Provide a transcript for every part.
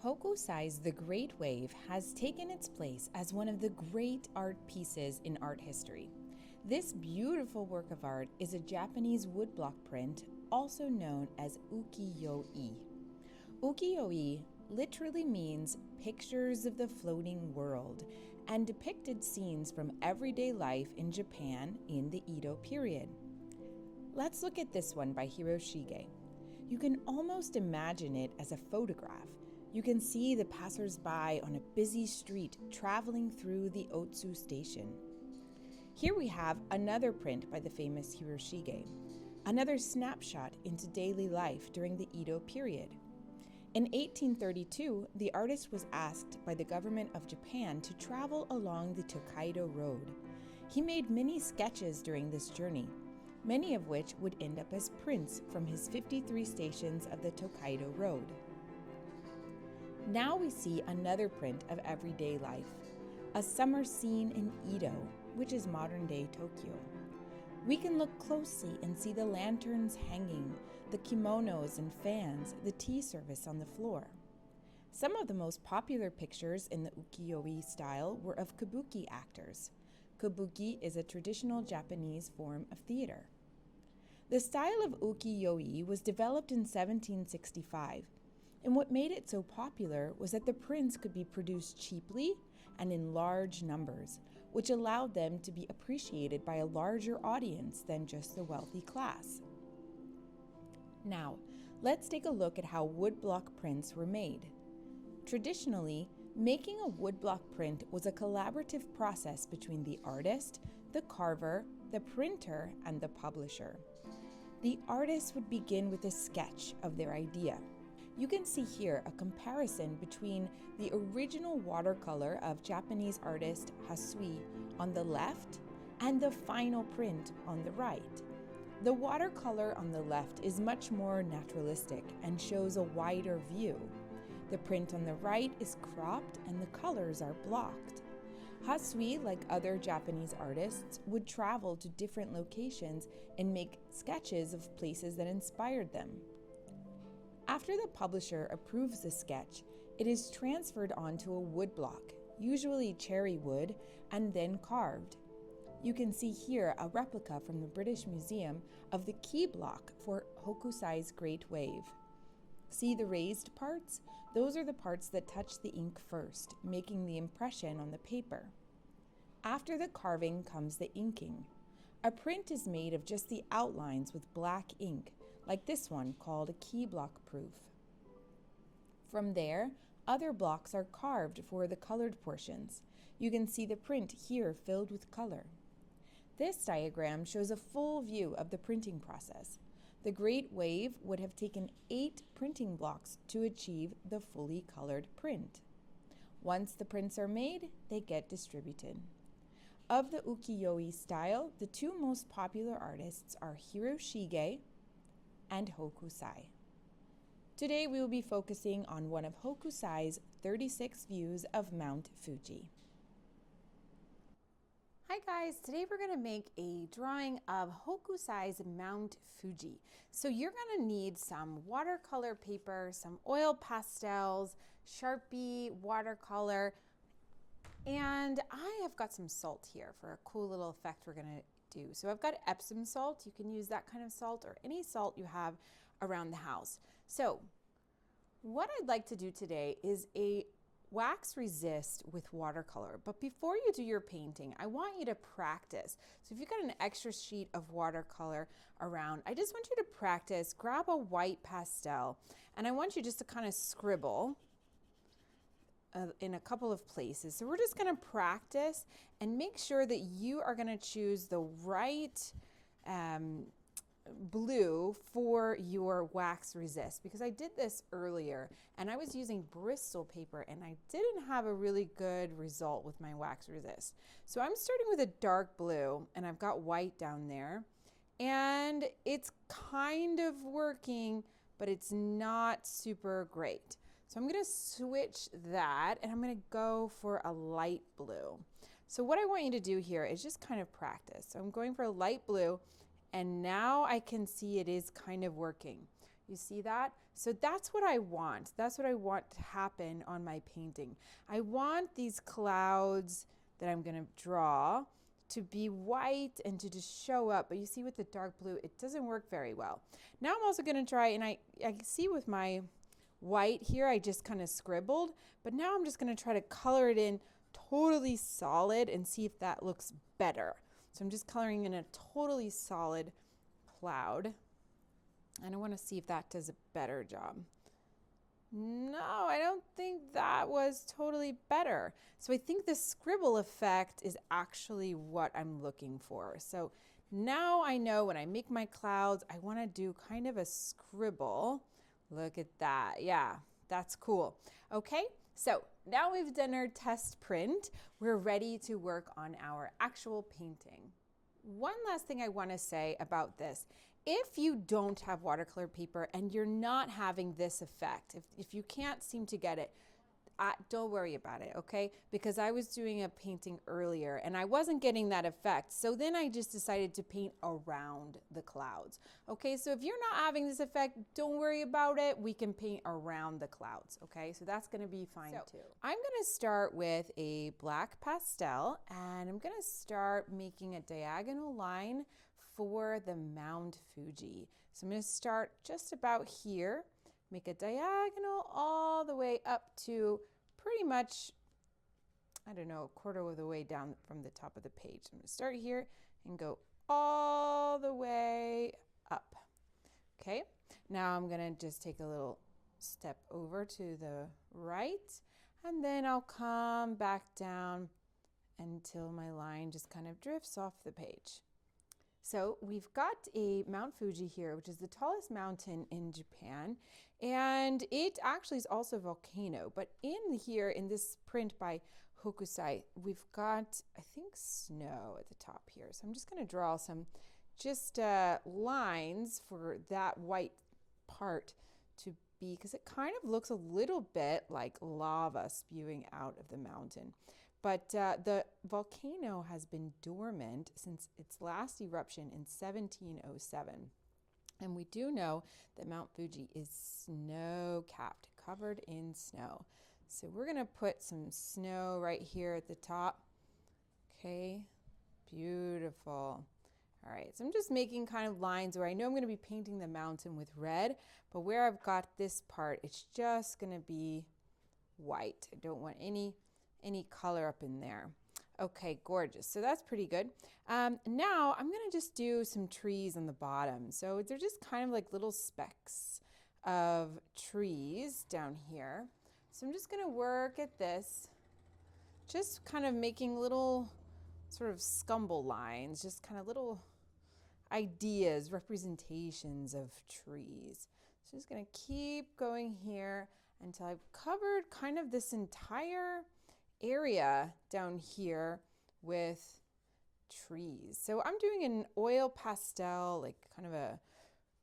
Hokusai's The Great Wave has taken its place as one of the great art pieces in art history. This beautiful work of art is a Japanese woodblock print, also known as ukiyo-e. Ukiyo-e literally means pictures of the floating world and depicted scenes from everyday life in Japan in the Edo period. Let's look at this one by Hiroshige. You can almost imagine it as a photograph. You can see the passers-by on a busy street traveling through the Otsu station. Here we have another print by the famous Hiroshige, another snapshot into daily life during the Edo period. In 1832, the artist was asked by the government of Japan to travel along the Tokaido Road. He made many sketches during this journey, many of which would end up as prints from his 53 stations of the Tokaido Road. Now we see another print of everyday life, a summer scene in Edo, which is modern-day Tokyo. We can look closely and see the lanterns hanging, the kimonos and fans, the tea service on the floor. Some of the most popular pictures in the ukiyo-e style were of kabuki actors. Kabuki is a traditional Japanese form of theater. The style of ukiyo-e was developed in 1765, and what made it so popular was that the prints could be produced cheaply and in large numbers, which allowed them to be appreciated by a larger audience than just the wealthy class. Now, let's take a look at how woodblock prints were made. Traditionally, making a woodblock print was a collaborative process between the artist, the carver, the printer, and the publisher. The artist would begin with a sketch of their idea. You can see here a comparison between the original watercolor of Japanese artist Hasui on the left and the final print on the right. The watercolor on the left is much more naturalistic and shows a wider view. The print on the right is cropped and the colors are blocked. Hasui, like other Japanese artists, would travel to different locations and make sketches of places that inspired them. After the publisher approves the sketch, it is transferred onto a woodblock, usually cherry wood, and then carved. You can see here a replica from the British Museum of the key block for Hokusai's Great Wave. See the raised parts? Those are the parts that touch the ink first, making the impression on the paper. After the carving comes the inking. A print is made of just the outlines with black ink, like this one called a key block proof. From there, other blocks are carved for the colored portions. You can see the print here filled with color. This diagram shows a full view of the printing process. The Great Wave would have taken 8 printing blocks to achieve the fully colored print. Once the prints are made, they get distributed. Of the ukiyo-e style, the two most popular artists are Hiroshige and Hokusai. Today we will be focusing on one of Hokusai's 36 views of Mount Fuji. Hi guys, today we're going to make a drawing of Hokusai's Mount Fuji. So you're going to need some watercolor paper, some oil pastels, Sharpie, watercolor, and I have got some salt here for a cool little effect we're going to do. So I've got Epsom salt. You can use that kind of salt or any salt you have around the house. So what I'd like to do today is a wax resist with watercolor. But before you do your painting, I want you to practice. So if you've got an extra sheet of watercolor around, I just want you to practice. Grab a white pastel and I want you just to kind of scribble in a couple of places. So we're just going to practice and make sure that you are going to choose the right blue for your wax resist, because I did this earlier and I was using Bristol paper and I didn't have a really good result with my wax resist. So I'm starting with a dark blue and I've got white down there and it's kind of working, but it's not super great. So I'm going to switch that and I'm going to go for a light blue. So what I want you to do here is just kind of practice. So I'm going for a light blue and now I can see it is kind of working. You see that? So that's what I want. That's what I want to happen on my painting. I want these clouds that I'm going to draw to be white and to just show up. But you see with the dark blue, it doesn't work very well. Now I'm also going to try, and I see with my white here, I just kind of scribbled, but now I'm just going to try to color it in totally solid and see if that looks better. So I'm just coloring in a totally solid cloud, and I want to see if that does a better job. No, I don't think that was totally better. So I think the scribble effect is actually what I'm looking for. So now I know when I make my clouds, I want to do kind of a scribble. Look at that. Yeah, that's cool. Okay, so now we've done our test print. We're ready to work on our actual painting. One last thing I want to say about this. If you don't have watercolor paper and you're not having this effect, if you can't seem to get it, don't worry about it, okay? Because I was doing a painting earlier and I wasn't getting that effect. So then I just decided to paint around the clouds. Okay, so if you're not having this effect, don't worry about it. We can paint around the clouds, okay? So that's gonna be fine too. I'm gonna start with a black pastel and I'm gonna start making a diagonal line for the Mount Fuji. So I'm gonna start just about here. Make a diagonal all the way up to pretty much, I don't know, a quarter of the way down from the top of the page. I'm gonna start here and go all the way up. Okay, now I'm gonna just take a little step over to the right, and then I'll come back down until my line just kind of drifts off the page. So we've got a Mount Fuji here, which is the tallest mountain in Japan, and it actually is also a volcano. But in here, in this print by Hokusai, we've got, I think, snow at the top here. So I'm just going to draw some just lines for that white part to be, because it kind of looks a little bit like lava spewing out of the mountain. But the volcano has been dormant since its last eruption in 1707. And we do know that Mount Fuji is snow-capped, covered in snow. So we're going to put some snow right here at the top. Okay, beautiful. All right, so I'm just making kind of lines where I know I'm going to be painting the mountain with red, but where I've got this part, it's just going to be white. I don't want any color up in there. Okay, gorgeous. So that's pretty good. Now I'm going to just do some trees on the bottom. So they're just kind of like little specks of trees down here. So I'm just going to work at this, just kind of making little sort of scumble lines, just kind of little ideas, representations of trees. So just going to keep going here until I've covered kind of this entire area down here with trees. So I'm doing an oil pastel, like kind of a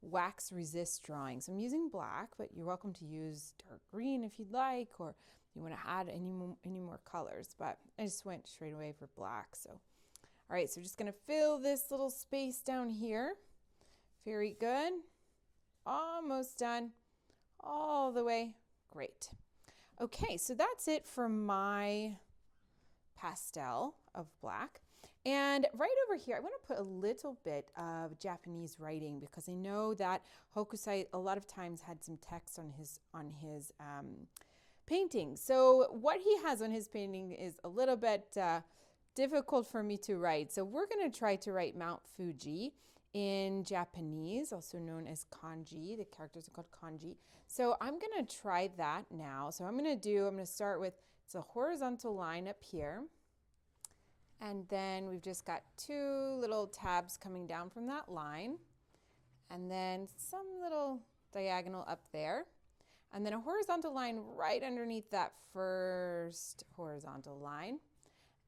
wax resist drawing. So I'm using black, but you're welcome to use dark green if you'd like, or you want to add any more colors, but I just went straight away for black. So all right, so just going to fill this little space down here. Very good. Almost done. All the way. Great. Okay, so that's it for my pastel of black. And right over here, I want to put a little bit of Japanese writing because I know that Hokusai a lot of times had some text on his painting. So what he has on his painting is a little bit difficult for me to write. So we're going to try to write Mount Fuji in Japanese, also known as kanji. The characters are called kanji. So I'm going to try that now. So I'm going to start with, it's a horizontal line up here. And then we've just got two little tabs coming down from that line. And then some little diagonal up there. And then a horizontal line right underneath that first horizontal line.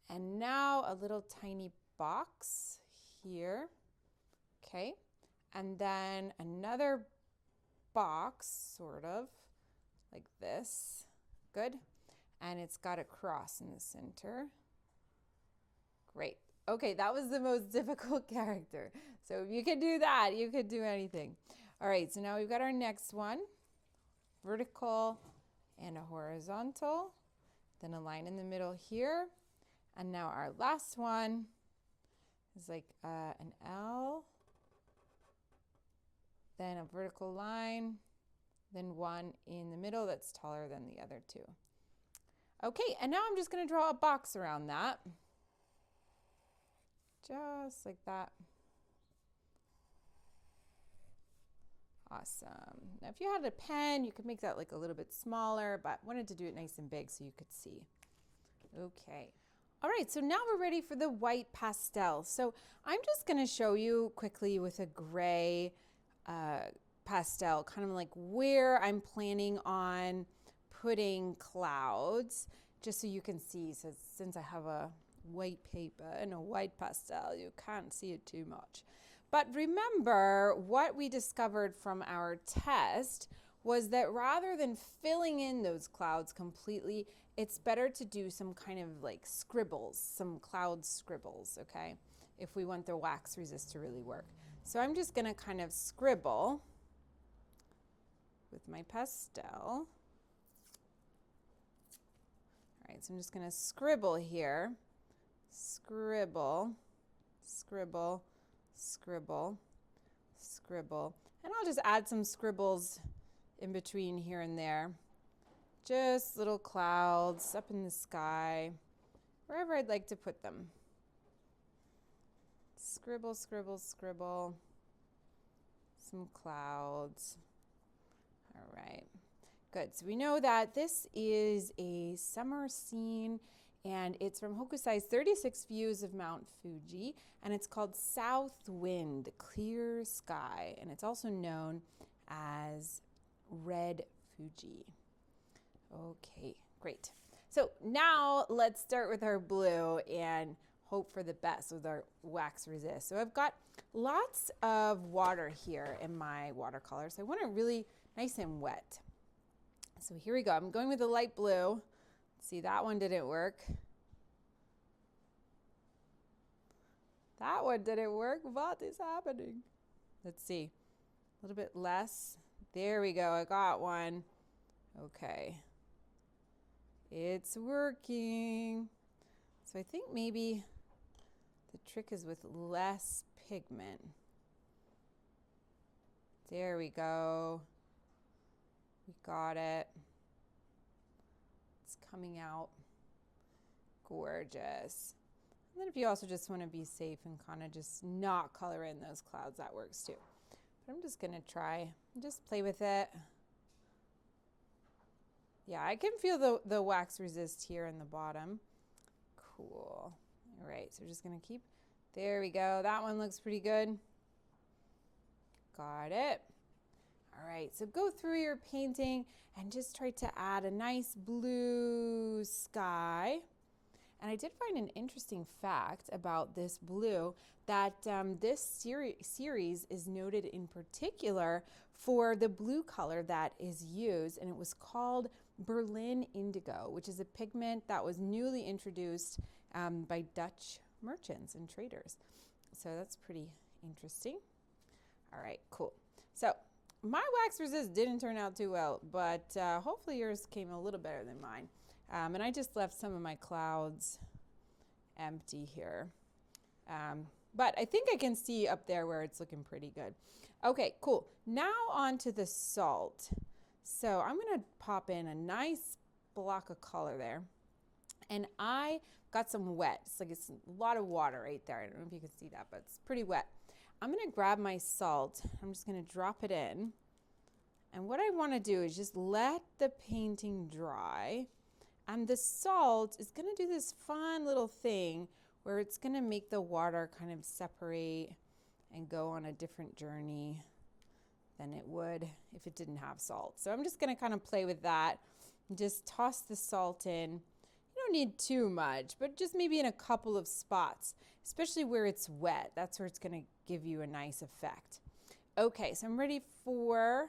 And now a little tiny box here. Okay, and then another box, sort of, like this. Good. And it's got a cross in the center. Great. Okay, that was the most difficult character. So if you can do that, you could do anything. All right, so now we've got our next one, vertical and a horizontal, then a line in the middle here. And now our last one is like an L, then a vertical line, then one in the middle that's taller than the other two. Okay, and now I'm just going to draw a box around that. Just like that. Awesome. Now if you had a pen, you could make that like a little bit smaller, but wanted to do it nice and big so you could see. Okay. All right, so now we're ready for the white pastel. So I'm just going to show you quickly with a gray pastel, kind of like where I'm planning on putting clouds, just so you can see. So since I have a white paper and a white pastel, you can't see it too much. But remember, what we discovered from our test was that rather than filling in those clouds completely, it's better to do some kind of like scribbles, some cloud scribbles, okay, if we want the wax resist to really work. So I'm just going to kind of scribble with my pastel. All right, so I'm just going to scribble here. Scribble, scribble, scribble, scribble. And I'll just add some scribbles in between here and there. Just little clouds up in the sky, wherever I'd like to put them. Scribble, scribble, scribble. Some clouds. All right. Good. So we know that this is a summer scene, and it's from Hokusai's 36 Views of Mount Fuji, and it's called South Wind, Clear Sky, and it's also known as Red Fuji. Okay, great. So now let's start with our blue and hope for the best with our wax resist. So I've got lots of water here in my watercolor, so I want it really nice and wet. So here we go. I'm going with the light blue. See, that one didn't work. That one didn't work. What is happening? Let's see. A little bit less. There we go. I got one. Okay. It's working. So I think maybe the trick is with less pigment. There we go. We got it. It's coming out gorgeous. And then if you also just want to be safe and kind of just not color in those clouds, that works too. But I'm just going to try and just play with it. Yeah, I can feel the wax resist here in the bottom. Cool. All right, so we're just going to keep. There we go. That one looks pretty good. Got it. All right, so go through your painting and just try to add a nice blue sky. And I did find an interesting fact about this blue, that this series is noted in particular for the blue color that is used, and it was called Berlin indigo, which is a pigment that was newly introduced by Dutch merchants and traders. So that's pretty interesting. All right, cool. So my wax resist didn't turn out too well, but hopefully yours came a little better than mine. And I just left some of my clouds empty here. But I think I can see up there where it's looking pretty good. Okay, cool. Now on to the salt. So I'm going to pop in a nice block of color there. And I got some wet. It's a lot of water right there. I don't know if you can see that, but it's pretty wet. I'm going to grab my salt. I'm just going to drop it in. And what I want to do is just let the painting dry. And the salt is going to do this fun little thing where it's going to make the water kind of separate and go on a different journey than it would if it didn't have salt. So I'm just going to kind of play with that and just toss the salt in. You don't need too much, but just maybe in a couple of spots, especially where it's wet. That's where it's going to give you a nice effect. Okay, so I'm ready for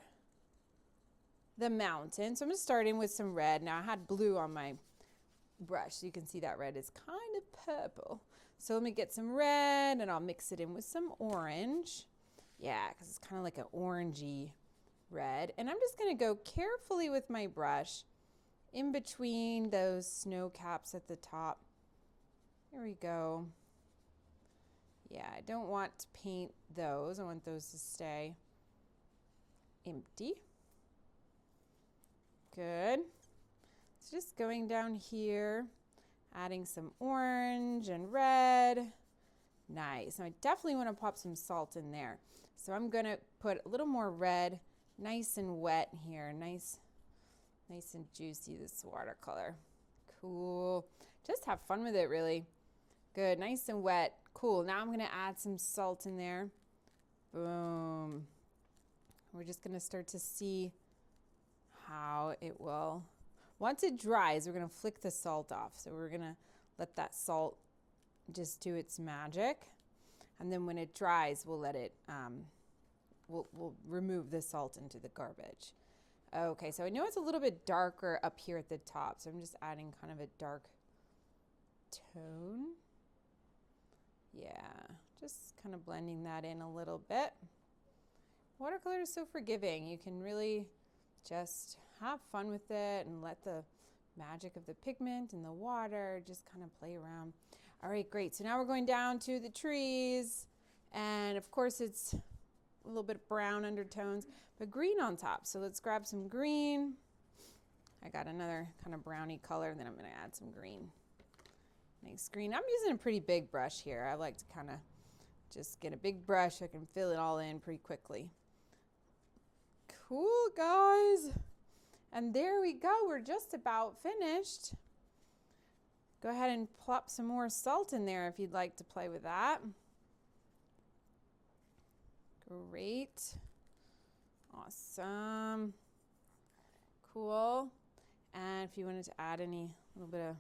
the mountain. So I'm just starting with some red. Now I had blue on my brush, so you can see that red is kind of purple. So let me get some red and I'll mix it in with some orange. Yeah, because it's kind of like an orangey red. And I'm just going to go carefully with my brush in between those snow caps at the top. There we go. Yeah, I don't want to paint those. I want those to stay empty. Good. So just going down here, adding some orange and red. Nice. Now I definitely want to pop some salt in there. So I'm going to put a little more red, nice and wet here. Nice and juicy, this watercolor. Cool. Just have fun with it, really. Good, nice and wet. Cool. Now I'm going to add some salt in there. Boom. We're just going to start to see how it will. Once it dries, we're going to flick the salt off. So we're going to let that salt just do its magic. And then when it dries, we'll let it, we'll remove the salt into the garbage. Okay, so I know it's a little bit darker up here at the top. So I'm just adding kind of a dark tone. Yeah, just kind of blending that in a little bit. Watercolor is so forgiving. You can really just have fun with it and let the magic of the pigment and the water just kind of play around. All right, great. So now we're going down to the trees. And of course it's a little bit brown undertones, but green on top. So let's grab some green. I got another kind of browny color, and then I'm going to add some green. Nice green. I'm using a pretty big brush here. I like to kind of just get a big brush. I can fill it all in pretty quickly. Cool, guys. And there we go. We're just about finished. Go ahead and plop some more salt in there if you'd like to play with that. Great. Awesome. Cool. And if you wanted to add any little bit of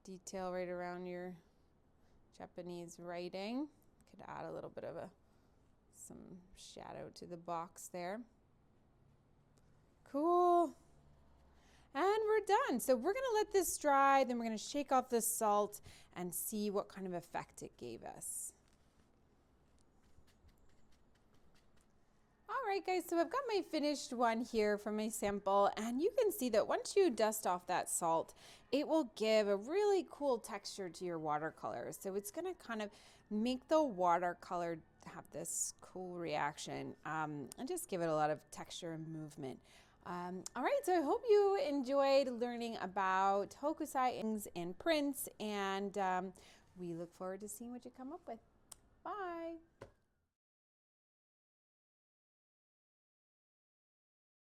detail right around your Japanese writing, you could add a little bit of some shadow to the box there. Cool. And we're done. So we're going to let this dry, then we're going to shake off the salt and see what kind of effect it gave us. All right, guys, so I've got my finished one here from my sample, and you can see that once you dust off that salt, it will give a really cool texture to your watercolor. So it's going to kind of make the watercolor have this cool reaction and just give it a lot of texture and movement. All right, so I hope you enjoyed learning about hokusai and prints, and we look forward to seeing what you come up with. Bye.